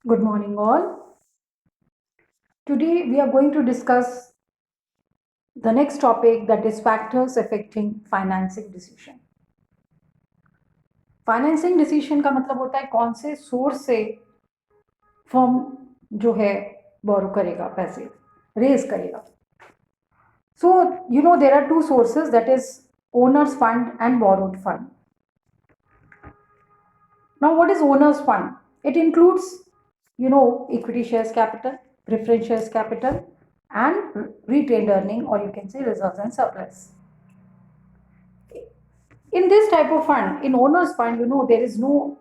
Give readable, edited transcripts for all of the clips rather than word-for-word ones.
Good morning, all. Today, we are going to discuss the next topic, that is factors affecting financing decision. Financing decision का मतलब होता है कौन से source से फर्म जो है बोरो करेगा, पैसे रेज करेगा. So there are two sources, that is owners fund and borrowed fund. Now, what is owner's fund? It includes, equity shares capital, preference shares capital, and retained earning, or you can say reserves and surplus. In this type of fund, in owner's fund, there is no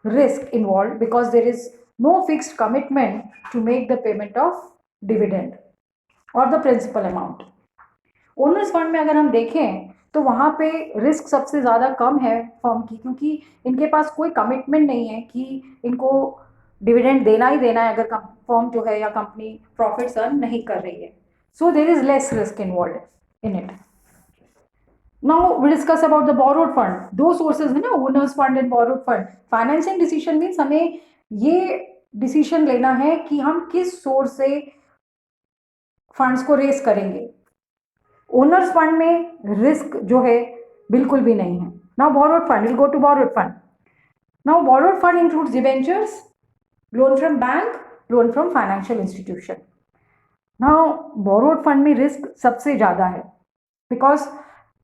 risk involved because there is no fixed commitment to make the payment of dividend or the principal amount. Owner's fund में अगर हम देखें तो वहां पे risk सबसे ज़्यादा कम है फर्म की, क्योंकि इनके पास कोई कमिटमेंट नहीं है कि इनको डिविडेंड देना ही देना है अगर फर्म जो है या कंपनी प्रॉफिट्स अर्न नहीं कर रही है. So there is less risk involve in it. Now we discuss about the borrowed fund. दो सोर्सेज है ना, owners fund and borrowed fund. Financing decision means हमें ये डिसीजन लेना है कि हम किस सोर्स से फंड्स को रेस करेंगे. ओनर्स फंड में रिस्क जो है बिल्कुल भी नहीं है. Now borrowed fund, will go to borrowed fund. Now borrowed fund includes debentures, loan from bank, loan from financial institution. Now borrowed fund में रिस्क सबसे ज्यादा है because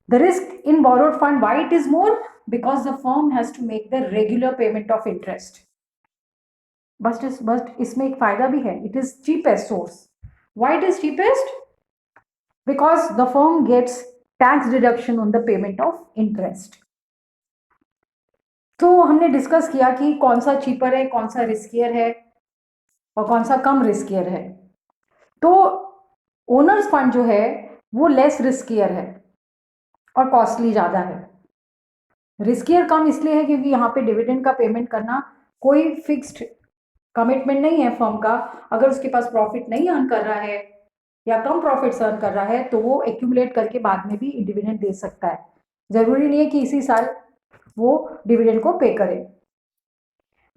the risk in borrowed fund, why it is more? Because the firm has to make the regular payment of interest. But इसमें एक फायदा भी है, it is cheapest source. Why it is cheapest? because the firm gets tax deduction on the payment of interest. तो हमने discuss किया कि कौन सा चीपर है, कौन सा रिस्कियर है और कौन सा कम रिस्कियर है. तो ओनर्स फंड जो है वो लेस रिस्कियर है और कॉस्टली ज़्यादा है. रिस्कियर कम इसलिए है क्योंकि यहाँ पे डिविडेंड का पेमेंट करना कोई फिक्स्ड कमिटमेंट नहीं है फर्म का. अगर उसके पास प्रॉफिट नहीं अर्न कर रहा है या कम प्रॉफिट अर्न कर रहा है तो वो एक्यूमुलेट करके बाद में भी डिविडेंड दे सकता है. जरूरी नहीं है कि इसी साल वो डिविडेंड को पे करे.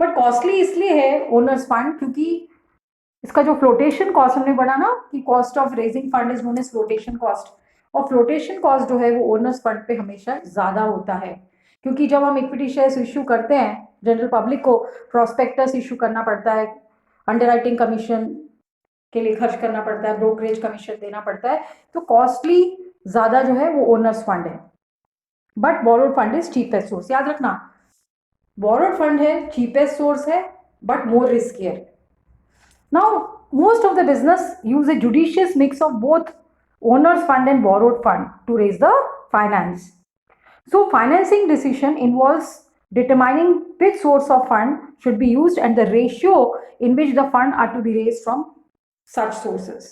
बट कॉस्टली इसलिए है ओनर्स फंड क्योंकि इसका जो फ्लोटेशन कॉस्ट हमने पढ़ा ना कि cost of raising fund is known as flotation cost, और फ्लोटेशन कॉस्ट जो है वो ओनर्स फंड पे हमेशा ज्यादा होता है. क्योंकि जब हम इक्विटी शेयर्स इश्यू करते हैं जनरल पब्लिक को, प्रोस्पेक्टस इश्यू करना पड़ता है, अंडरराइटिंग कमीशन के लिए खर्च करना पड़ता है, ब्रोकरेज कमीशन देना पड़ता है, तो कॉस्टली ज्यादा जो है वो ओनर्स फंड है. But borrowed fund is cheapest source. याद रखना, बोरोड फंड है, चीपेस्ट सोर्स है, but more riskier. Now most of the business use a judicious mix of both owners fund and borrowed fund to raise the finance. So financing decision involves determining which source of fund should be used and the ratio in which the fund are to be raised from such sources.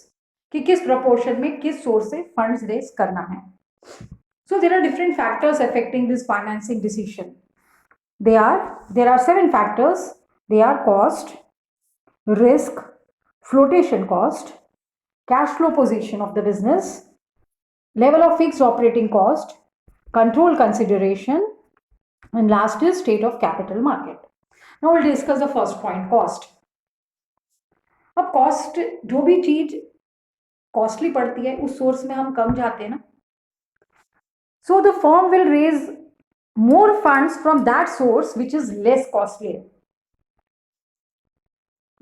कि किस proportion में किस source से funds raise करना है. So there are different factors affecting this financing decision. There are 7 factors. They are cost, risk, flotation cost, cash flow position of the business, level of fixed operating cost, control consideration, and last is state of capital market. Now we'll discuss the first point, cost. अब cost, जो भी चीज costly पड़ती है उस source में हम कम जाते हैं ना, so the firm will raise more funds from that source which is less costly,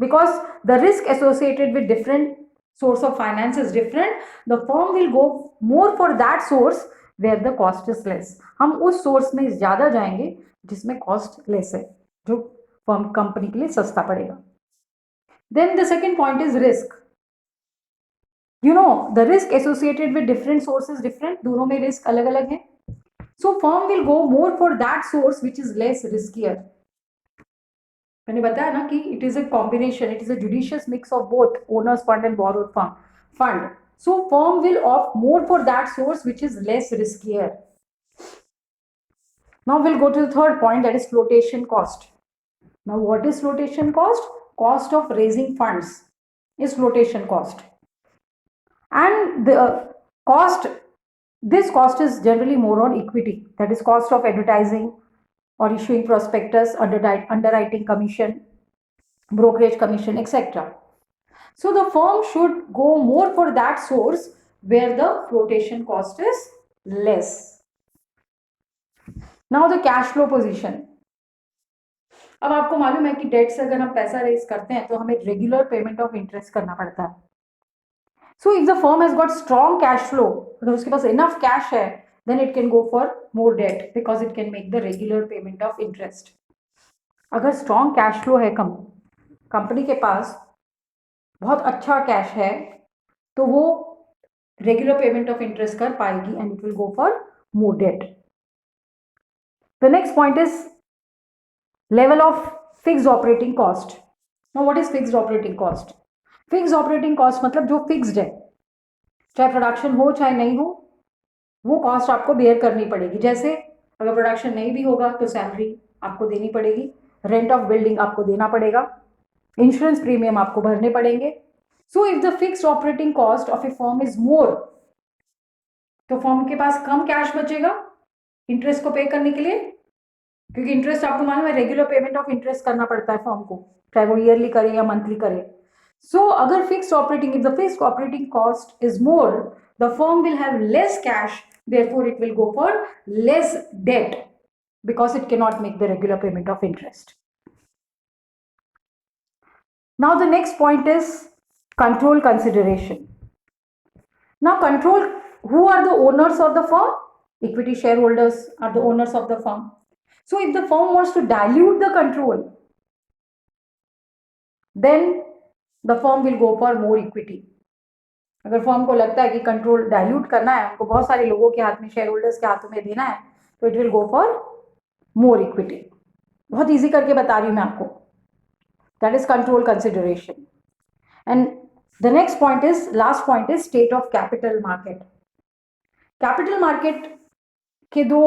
because the risk associated with different source of finance is different. The firm will go more for that source where the cost is less. हम उस source में ज्यादा जाएंगे जिसमें cost less है, जो firm company के लिए सस्ता पड़ेगा. Then the second point is risk. The risk associated with different sources different, दोनों में risk अलग अलग है. So firm will go more for that source which is less riskier. मैंने बताया ना कि it is a combination, it is a judicious mix of both owners fund and borrowed fund. So firm will opt more for that source which is less riskier. Now we'll go to the third point, that is flotation cost. Now what is flotation cost? Cost of raising funds is flotation cost. And this cost is generally more on equity, that is cost of advertising or issuing prospectus, underwriting commission, brokerage commission, etc. So the firm should go more for that source where the flotation cost is less. Now the cash flow position. अब आपको मालूम है कि date से अगर हम पैसा raise करते हैं तो हमें रेगुलर पेमेंट ऑफ इंटरेस्ट करना पड़ता है. So if the firm has got strong cash flow, अगर उसके पास इनफ कैश है, then it can go for more debt because it can make the regular payment of interest. अगर strong cash flow है company के पास बहुत अच्छा cash है तो वो रेगुलर पेमेंट ऑफ इंटरेस्ट कर पाएगी and it will go for more debt. The next point is level of fixed operating cost. Now what is fixed operating cost? Fixed operating cost मतलब जो फिक्स्ड है, चाहे production हो चाहे नहीं हो, वो कॉस्ट आपको बेयर करनी पड़ेगी. जैसे अगर प्रोडक्शन नहीं भी होगा तो सैलरी आपको देनी पड़ेगी, रेंट ऑफ बिल्डिंग आपको देना पड़ेगा, इंश्योरेंस प्रीमियम आपको भरने पड़ेंगे. So if the fixed operating cost of A firm is more, तो फर्म के पास कम कैश बचेगा इंटरेस्ट को पे करने के लिए, क्योंकि इंटरेस्ट आपको मालूम है रेगुलर पेमेंट ऑफ इंटरेस्ट करना पड़ता है फर्म को, चाहे वो ईयरली करे या मंथली करे. सो अगर fixed operating, if the fixed operating cost is more, the firm will have less cash, therefore it will go for less debt because it cannot make the regular payment of interest. Now the next point is control consideration. Now control, who are the owners of the firm? Equity shareholders are the owners of the firm. So if the firm wants to dilute the control, then the firm will go for more equity. अगर firm को लगता है कि control dilute करना है, उनको बहुत सारे लोगों के हाथ में, शेयर होल्डर्स के हाथों में देना है, तो it will go for more equity. बहुत इजी करके बता रही हूं मैं आपको. That is control consideration. And the next point is, last point is state of capital market. Capital market के दो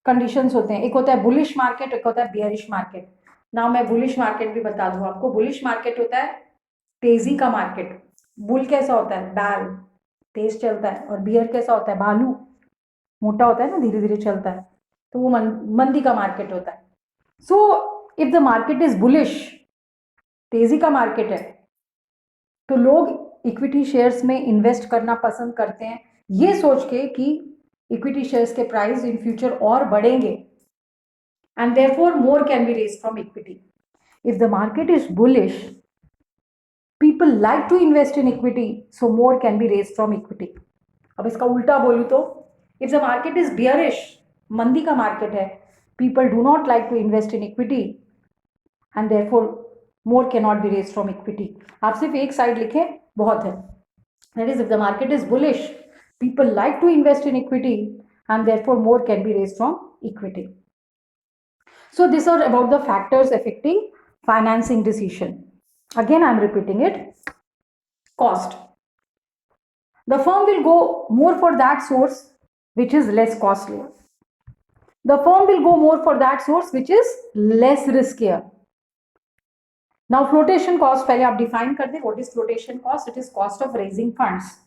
कंडीशंस होते हैं, एक होता है बुलिश मार्केट, एक होता है बियरिश मार्केट. नाउ मैं बुलिश मार्केट भी बता दूं आपको. बुलिश मार्केट होता है तेजी का मार्केट. बुल कैसा होता है? बैल, तेज चलता है. और बियर कैसा होता है? भालू, मोटा होता है ना, धीरे धीरे चलता है. तो वो मंदी का मार्केट होता है. So if the market is bullish, तेजी का मार्केट है, तो लोग इक्विटी शेयर्स में इन्वेस्ट करना पसंद करते हैं, ये सोच के कि इक्विटी शेयर्स के प्राइस इन फ्यूचर और बढ़ेंगे and therefore more can be raised from equity. If the market is bullish, people like to invest in equity, so more can be raised from equity. अब इसका उल्टा बोलूं तो, if the market is bearish, मंदी का market है, people do not like to invest in equity and therefore more cannot be raised from equity. आप सिर्फ एक साइड लिखें बहुत है. That is, if the market is bullish, people like to invest in equity and therefore more can be raised from equity. So these are about the factors affecting financing decision. Again, I am repeating it. Cost. The firm will go more for that source which is less costly. The firm will go more for that source which is less riskier. Now flotation cost, पहले आप define कर दें. What is flotation cost? It is cost of raising funds.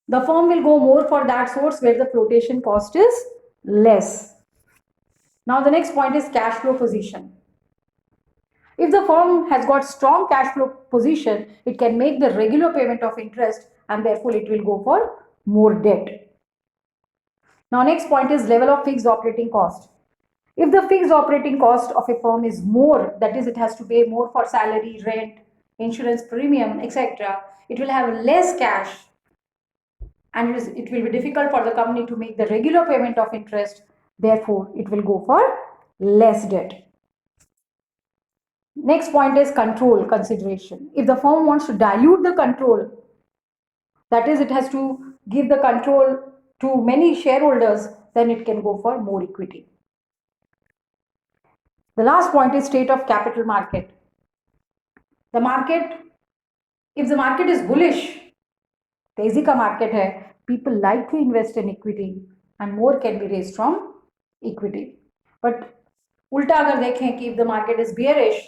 The firm will go more for that source where the flotation cost is less. Now the next point is cash flow position. If the firm has got strong cash flow position, it can make the regular payment of interest and therefore it will go for more debt. Now next point is level of fixed operating cost. If the fixed operating cost of a firm is more, that is it has to pay more for salary, rent, insurance premium, etc., it will have less cash and it will be difficult for the company to make the regular payment of interest. Therefore, it will go for less debt. Next point is control consideration. If the firm wants to dilute the control, that is it has to give the control to many shareholders, then it can go for more equity. The last point is state of capital market. The market, if the market is bullish, तेजी का market है, people like to invest in equity and more can be raised from equity. But उल्टा अगर देखें कि if the market is bearish,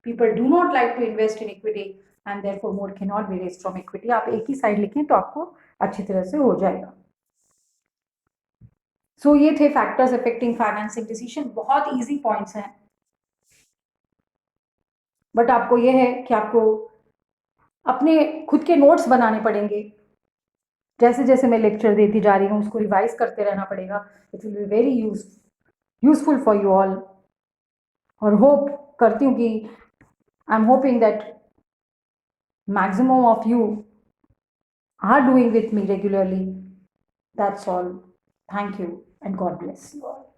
people do not like to invest in equity and therefore more cannot be raised from equity. आप एक ही side लिखें तो आपको अच्छी तरह से हो जाएगा. So ये थे factors affecting financing decision. बहुत easy points हैं. बट आपको ये है कि आपको अपने खुद के नोट्स बनाने पड़ेंगे, जैसे जैसे मैं लेक्चर देती जा रही हूँ उसको रिवाइज करते रहना पड़ेगा. It will be very useful for you all. और होप करती हूँ कि I am hoping that maximum of you are doing with me regularly. That's all. Thank you and God bless you all.